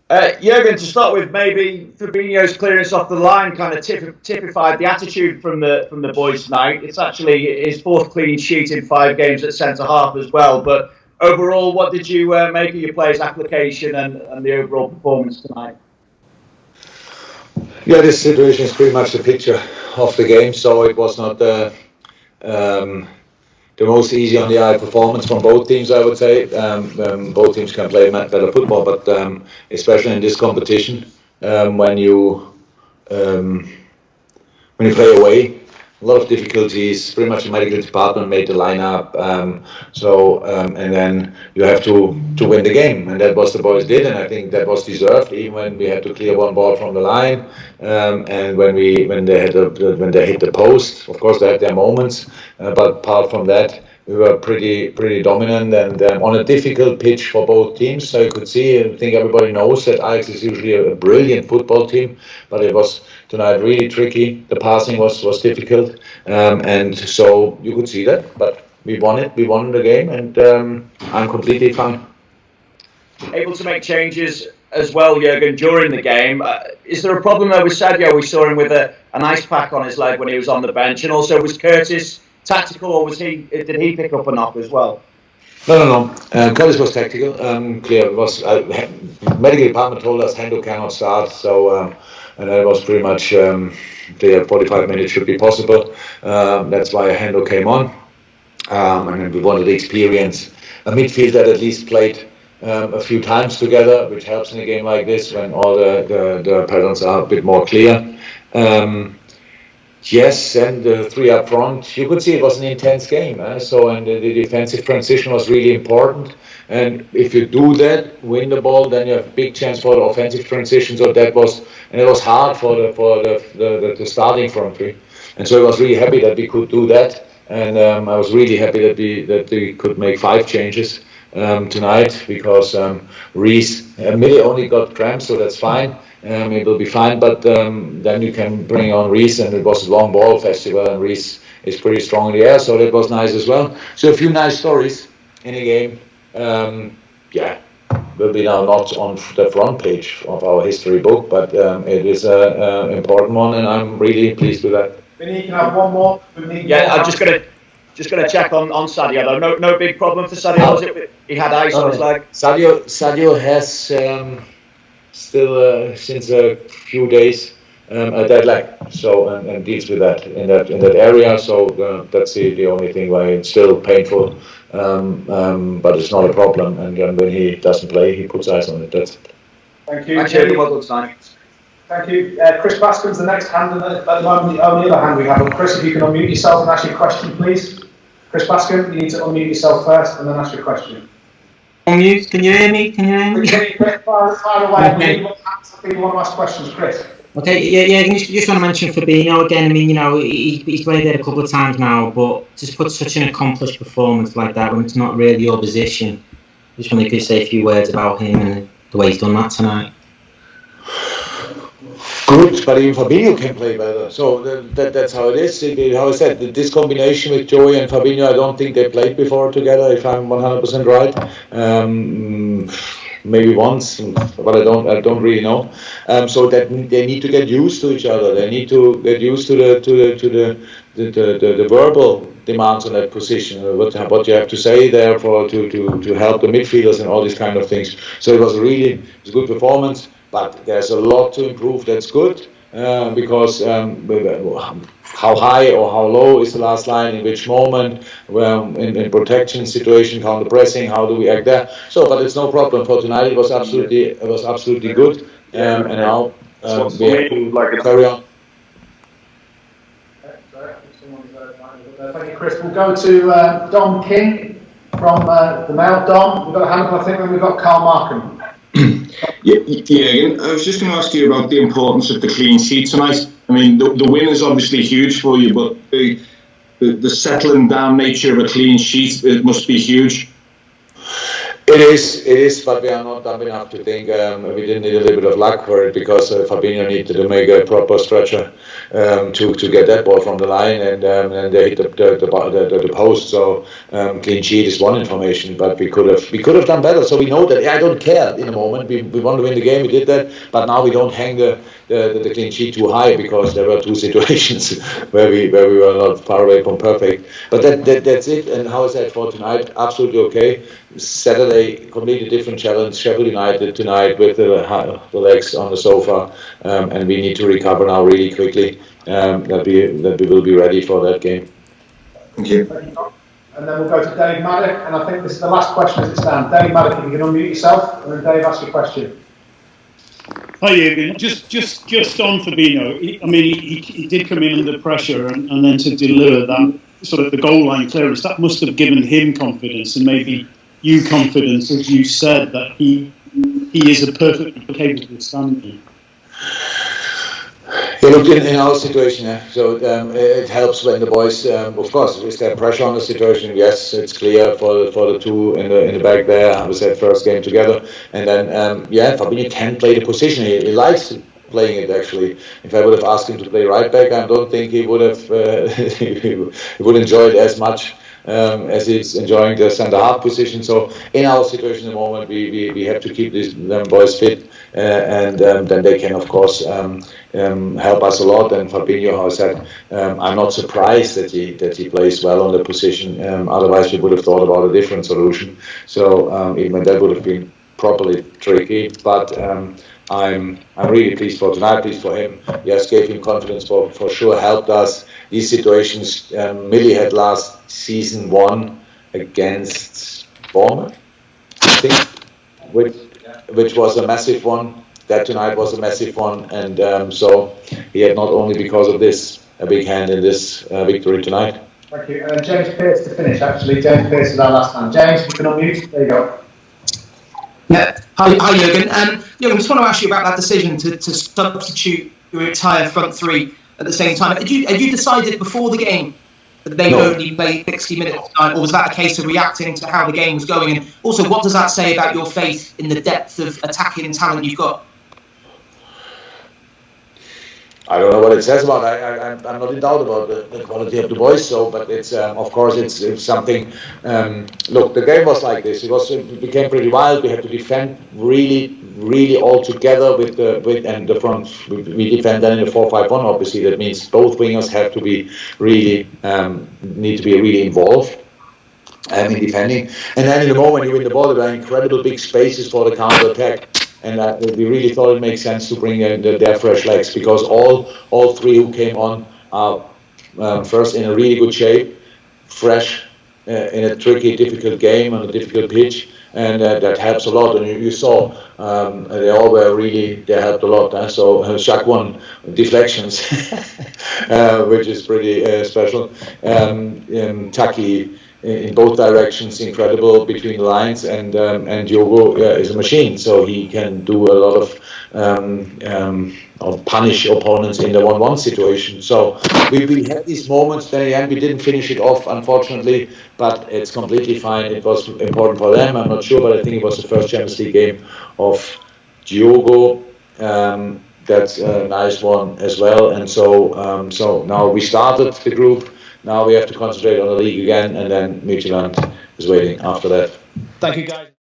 Jurgen, to start with, maybe Fabinho's clearance off the line kind of typified the attitude from the boys tonight. It's actually his fourth clean sheet in 5 games at centre half as well. But overall, what did you make of your players' application and the overall performance tonight? Yeah, this situation is pretty much the picture of the game. So it was not the most easy on the eye performance from both teams, I would say. Both teams can play better football, but especially in this competition, when you play away, a lot of difficulties. Pretty much the medical department made the lineup, and then you have to win the game, and that was the boys did, and I think that was deserved. Even when we had to clear one ball from the line, and when they hit the post, of course they had their moments, but apart from that, we were pretty dominant and on a difficult pitch for both teams. So you could see, I think everybody knows that Ajax is usually a brilliant football team, but it was tonight really tricky. The passing was difficult, and so you could see that. But we won it. We won the game, and I'm completely fine. Able to make changes as well, Jurgen, during the game. Is there a problem there with Sadio? We saw him with an ice pack on his leg when he was on the bench, and also was Curtis tactical, or did he pick up a knock as well? No. Curtis was tactical. Clear. It was medical department told us Hendo cannot start, so and that was pretty much the 45 minutes should be possible. That's why Hendo came on, and we wanted to experience a midfield that at least played a few times together, which helps in a game like this when all the patterns are a bit more clear. Yes, and the 3 up front, you could see it was an intense game. So, and the defensive transition was really important. And if you do that, win the ball, then you have a big chance for the offensive transition. So it was hard for the starting front three. And so I was really happy that we could do that. And I was really happy that we could make 5 changes tonight, because Reece Millie only got cramps, so that's fine. It will be fine, but then you can bring on Reece, and it was a long ball festival, and Reece is pretty strong in the air, so that was nice as well. So a few nice stories in the game. Will be now not on the front page of our history book, but it is an important one, and I'm really pleased with that. Vinny, can I have one more? I'm just gonna check on Sadio though. No big problem for Sadio, was it? He had ice on his leg. Sadio has still since a few days a dead leg, so and deals with that in that area. So that's the only thing why it's still painful, but it's not a problem. And when he doesn't play, he puts ice on it. That's it. Thank you. Thank you. Chris Bascom's the next hand, and at the moment the only other hand we have. Chris, if you can unmute yourself and ask your question, please. Chris Bascom, you need to unmute yourself first and then ask your question. Unmute. Can you hear me? Fire away. Okay. You want to ask questions, Chris? Okay, yeah. Just want to mention Fabinho again. I mean, he's played there a couple of times now, but to put such an accomplished performance like that when it's not really your position, just want to say a few words about him and the way he's done that tonight. Good, but even Fabinho can play better. So that's how it is. How I said, this combination with Joey and Fabinho, I don't think they played before together, if I'm 100% right. Maybe once, but I don't really know. So that they need to get used to each other. They need to get used to the verbal demands on that position. What you have to say there to help the midfielders and all these kind of things. So it was a good performance. But there's a lot to improve. That's good, because how high or how low is the last line? In which moment? In protection situation, counter pressing. How do we act there? So, but it's no problem for tonight. It was absolutely good. And now we have to carry on. Thank you, Chris. We'll go to Dom King from the Mail. Dom, we've got a hand up, I think, and we've got Carl Markham. Yeah, I was just going to ask you about the importance of the clean sheet tonight. I mean, the win is obviously huge for you, but the settling down nature of a clean sheet, it must be huge. It is, but we are not dumb enough to think we didn't need a little bit of luck for it, because Fabinho needed to make a proper stretcher to get that ball from the line, and they hit the post. So clean sheet is one information, but we could have done better. So we know that. I don't care in a moment. We want to win the game. We did that, but now we don't hang the clean sheet too high, because there were two situations where we were not far away from perfect. But that's it. And how is that for tonight? Absolutely okay. Saturday, completely different challenge. Sheffield United tonight with the legs on the sofa, and we need to recover now really quickly. That we will be ready for that game. Thank you. And then we'll go to Dave Maddock, and I think this is the last question as it stands. Dave Maddock, if you can unmute yourself, and then Dave, ask your question. Hi, Jurgen. Just on Fabinho. He did come in under pressure, and then to deliver that sort of the goal line clearance, that must have given him confidence, and maybe you confidence, as you said, that he is a perfectly capable stand-in. Yeah, look, in our situation, so it helps when the boys, of course, is there pressure on the situation? Yes, it's clear for the two in the back there. I was at first game together, and then Fabinho can play the position. He likes playing it actually. If I would have asked him to play right back, I don't think he would have. He would enjoy it as much as he's enjoying the centre half position. So in our situation at the moment, we have to keep them boys fit, and then they can of course help us a lot. And Fabinho, how I said, I'm not surprised that he plays well on the position. Otherwise, we would have thought about a different solution. So even that would have been properly tricky, but. I'm really pleased for tonight, pleased for him. Yes, gave him confidence for sure, helped us. These situations Millie had last season won against Bournemouth, I think, which was a massive one. That tonight was a massive one, and so he had not only because of this a big hand in this victory tonight. Thank you. James Pearce to finish, actually. James Pearce is our last man. James, you can unmute. There you go. Yeah. Hi, Jurgen. I just want to ask you about that decision to substitute your entire front three at the same time. Had you decided before the game that they would only play 60 minutes, or was that a case of reacting to how the game was going? And also, what does that say about your faith in the depth of attacking talent you've got? I don't know what it says about it. I'm not in doubt about the quality of the boys. So, but it's of course it's something. Look, the game was like this. It became pretty wild. We had to defend really all together with the front. We defend then in the 4-5-1. Obviously, that means both wingers have to be really need to be really involved. In defending, and then in the moment you win the ball, there are incredible big spaces for the counter attack. And we really thought it makes sense to bring their fresh legs, because all three who came on are first in a really good shape, fresh in a tricky, difficult game on a difficult pitch, and that helps a lot. And you saw they all were really, they helped a lot. So Jacques won deflections, which is pretty special. Taki in both directions, incredible between the lines, and Diogo is a machine, so he can do a lot of punish opponents in the 1-1 situation. So we had these moments. Then again, we didn't finish it off, unfortunately, but it's completely fine. It was important for them. I'm not sure, but I think it was the first Champions League game of Diogo. That's a nice one as well. And so now we started the group. Now we have to concentrate on the league again, and then Midtjylland is waiting after that. Thank you, guys.